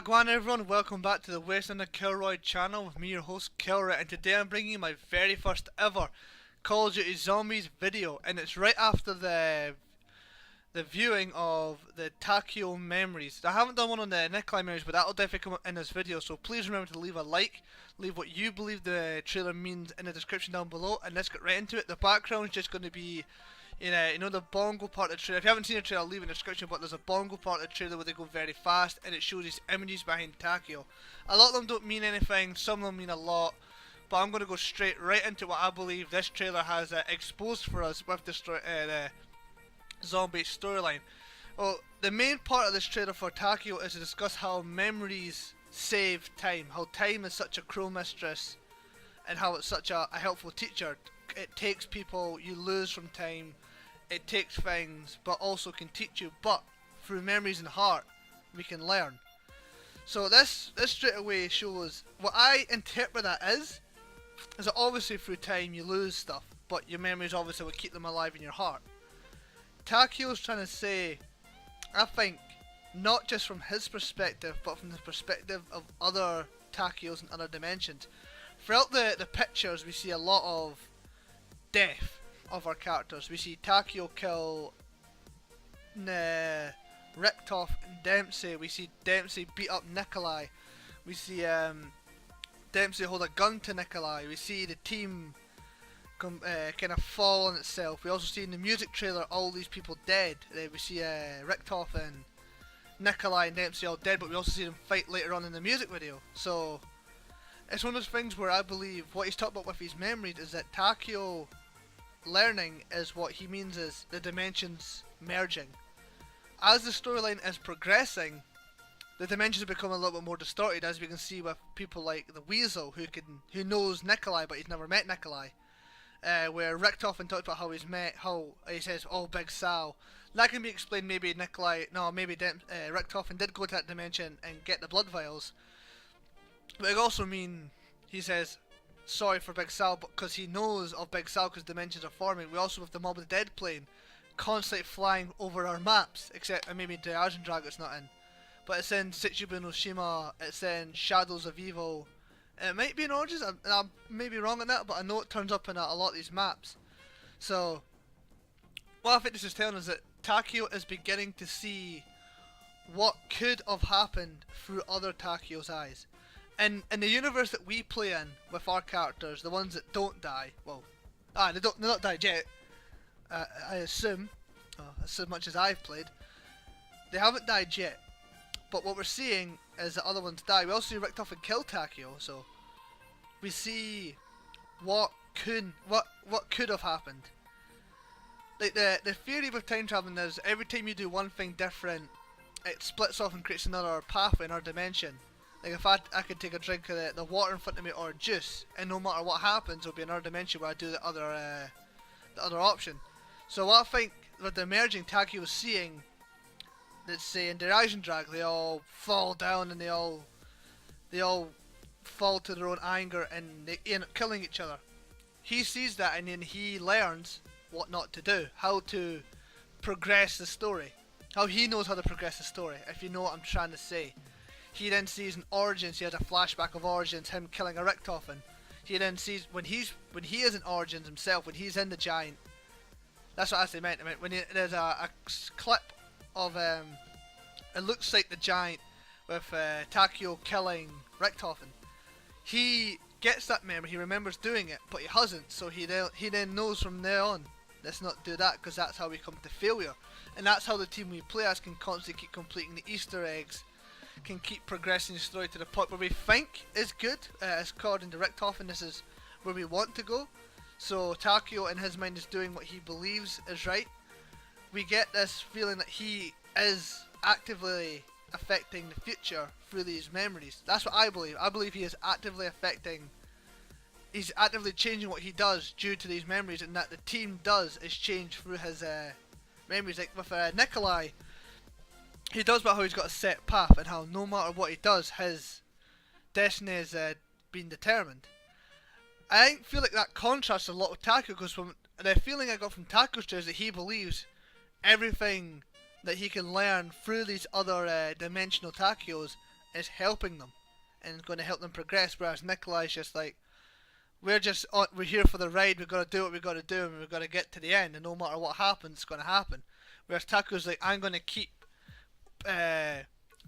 WagWan everyone, welcome back to the West on the Killroy channel with me your host Killroy, and today I'm bringing you my very first ever Call of Duty Zombies video, and it's right after the viewing of the Takeo memories. I haven't done one on the Nikolai memories, but that'll definitely come up in this video, so please remember to leave a like, leave what you believe the trailer means in the description down below, and let's get right into it. The background is just going to be you know the bongo part of the trailer. If you haven't seen the trailer, I'll leave it in the description, but there's a bongo part of the trailer where they go very fast and it shows these images behind Takeo. A lot of them don't mean anything, some of them mean a lot, but I'm going to go straight right into what I believe this trailer has exposed for us with the zombie storyline. Well, the main part of this trailer for Takeo is to discuss how memories save time, how time is such a cruel mistress, and how it's such a helpful teacher. It takes people you lose from time, it takes things, but also can teach you, but through memories and heart, we can learn. So this straight away shows, what I interpret that is that obviously through time you lose stuff, but your memories obviously will keep them alive in your heart. Takeo's trying to say, I think, not just from his perspective, but from the perspective of other Takeos in other dimensions. Throughout the pictures we see a lot of death of our characters. We see Takeo kill Richthof and Dempsey. We see Dempsey beat up Nikolai. We see Dempsey hold a gun to Nikolai. We see the team kind of fall on itself. We also see in the music trailer all these people dead. We see Richthof and Nikolai and Dempsey all dead, but we also see them fight later on in the music video. So it's one of those things where I believe what he's talking about with his memories is that Takeo learning is what he means is the dimensions merging. As the storyline is progressing, the dimensions become a little bit more distorted, as we can see with people like the Weasel, who knows Nikolai but he's never met Nikolai. Where Richthofen talked about how he says, "Oh, Big Sal." That can be explained. Maybe Richthofen did go to that dimension and get the blood vials. But it also mean he says sorry for Big Sal, because he knows of Big Sal because dimensions are forming. We also have the Mob of the Dead plane constantly flying over our maps, except maybe Dryasian Drag it's not in. But it's in Setsubu no Shima, it's in Shadows of Evil. It might be in Origins, I may be wrong on that, but I know it turns up in a lot of these maps. So, what I think this is telling us that Takeo is beginning to see what could have happened through other Takeo's eyes. And in the universe that we play in with our characters, the ones that don't die, well, they're not died yet. I assume, as much as I've played, they haven't died yet. But what we're seeing is that other ones die. We also see Richthofen and kill Takeo, so we see what could have happened. Like the theory with time traveling is every time you do one thing different, it splits off and creates another pathway in our dimension. Like if I could take a drink of the water in front of me or juice, and no matter what happens, there'll be another dimension where I do the other option. So what I think with the merging, Takeo was seeing, let's say in Dryasian Drag, they all fall down and they all fall to their own anger and they end up killing each other. He sees that and then he learns what not to do, how to progress the story, how he knows how to progress the story, if you know what I'm trying to say. He then sees in Origins, he has a flashback of Origins, him killing a Richthofen. He then sees when he is in Origins himself, when he's in the Giant. That's what I actually meant. I mean, there's a clip of it looks like the Giant with Takeo killing Richthofen. He gets that memory, he remembers doing it, but he hasn't. So he then knows from there on, let's not do that, because that's how we come to failure. And that's how the team we play as can constantly keep completing the Easter eggs, can keep progressing the story to the point where we think is good, according to Richthofen, this is where we want to go. So Takeo in his mind is doing what he believes is right. We get this feeling that he is actively affecting the future through these memories. That's what I believe. I believe he is actively he's actively changing what he does due to these memories, and that the team does is change through his memories. Like with Nikolai, he does about how he's got a set path and how no matter what he does, his destiny is being determined. I feel like that contrasts a lot with Takeo, because from the feeling I got from Takeo's is that he believes everything that he can learn through these other dimensional Takeos is helping them and going to help them progress, whereas Nikolai's just like, we're here for the ride, we've got to do what we've got to do, and we've got to get to the end, and no matter what happens, it's going to happen. Whereas Taku's like, I'm going to keep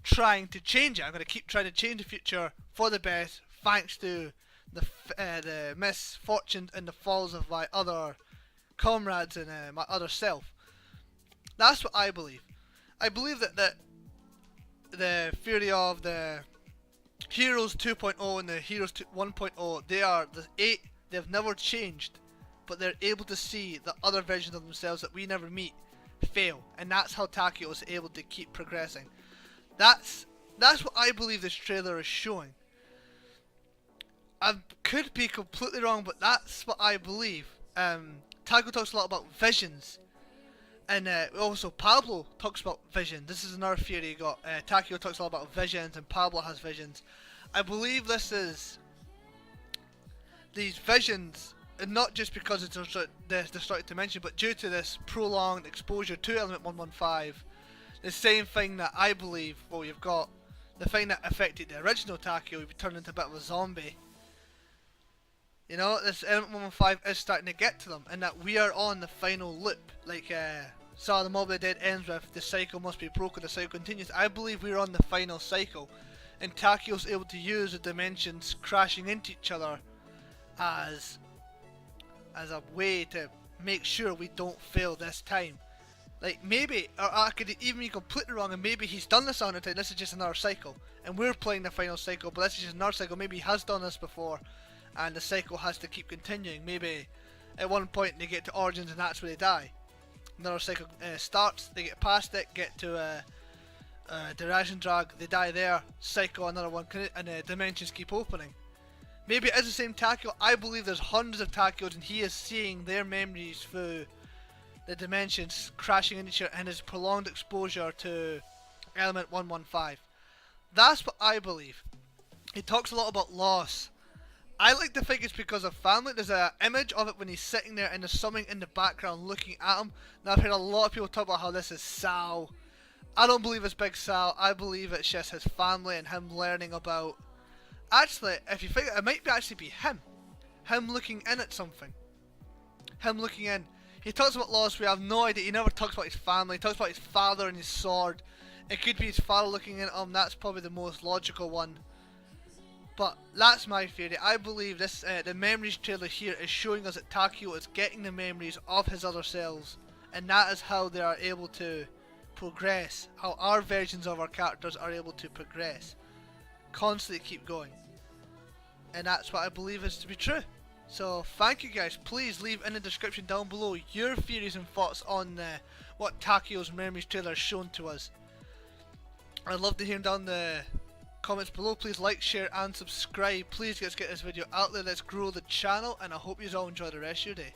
trying to change it. I'm going to keep trying to change the future for the best, thanks to the misfortunes and the falls of my other comrades and my other self. That's what I believe. I believe that the theory of the Heroes 2.0 and the Heroes 1.0, they are the 8. They've never changed, but they're able to see the other versions of themselves that we never meet fail, and that's how Takeo is able to keep progressing. That's what I believe this trailer is showing. I could be completely wrong, but that's what I believe. Takeo talks a lot about visions, and also Pablo talks about vision. This is another theory you got. Takeo talks a lot about visions, and Pablo has visions. I believe this is these visions, and not just because it's the distorted dimension, but due to this prolonged exposure to element 115. The same thing that I believe, well, you've got the thing that affected the original Takeo, he turned into a bit of a zombie. You know, this element 115 is starting to get to them, and that we are on the final loop. Like Saw the Mob of the Dead ends with, the cycle must be broken, the cycle continues. I believe we're on the final cycle, and Takeo's able to use the dimensions crashing into each other as a way to make sure we don't fail this time. Like, maybe, or I could even be completely wrong, and maybe he's done this on the time, this is just another cycle, and we're playing the final cycle, but this is just another cycle. Maybe he has done this before, and the cycle has to keep continuing. Maybe at one point they get to Origins and that's where they die. Another cycle starts, they get past it, get to Duration Drag, they die there, cycle, another one, and dimensions keep opening. Maybe it is the same Takeo. I believe there's hundreds of Takeos, and he is seeing their memories through the dimensions crashing into each other and his prolonged exposure to element 115. That's what I believe. He talks a lot about loss. I like to think it's because of family. There's an image of it when he's sitting there and there's something in the background looking at him. Now I've heard a lot of people talk about how this is Sal. I don't believe it's Big Sal. I believe it's just his family and him learning about... Actually, if you think it might actually be him. Him looking in at something. Him looking in. He talks about loss, we have no idea. He never talks about his family. He talks about his father and his sword. It could be his father looking in at him. That's probably the most logical one. But that's my theory. I believe this the memories trailer here is showing us that Takeo is getting the memories of his other selves, and that is how they are able to progress. How our versions of our characters are able to progress, constantly keep going, and that's what I believe is to be true. So thank you guys. Please leave in the description down below your theories and thoughts on what Takeo's memories trailer has shown to us. I'd love to hear them down in the comments below. Please like, share and subscribe. Please let's get this video out there. Let's grow the channel, and I hope you all enjoy the rest of your day.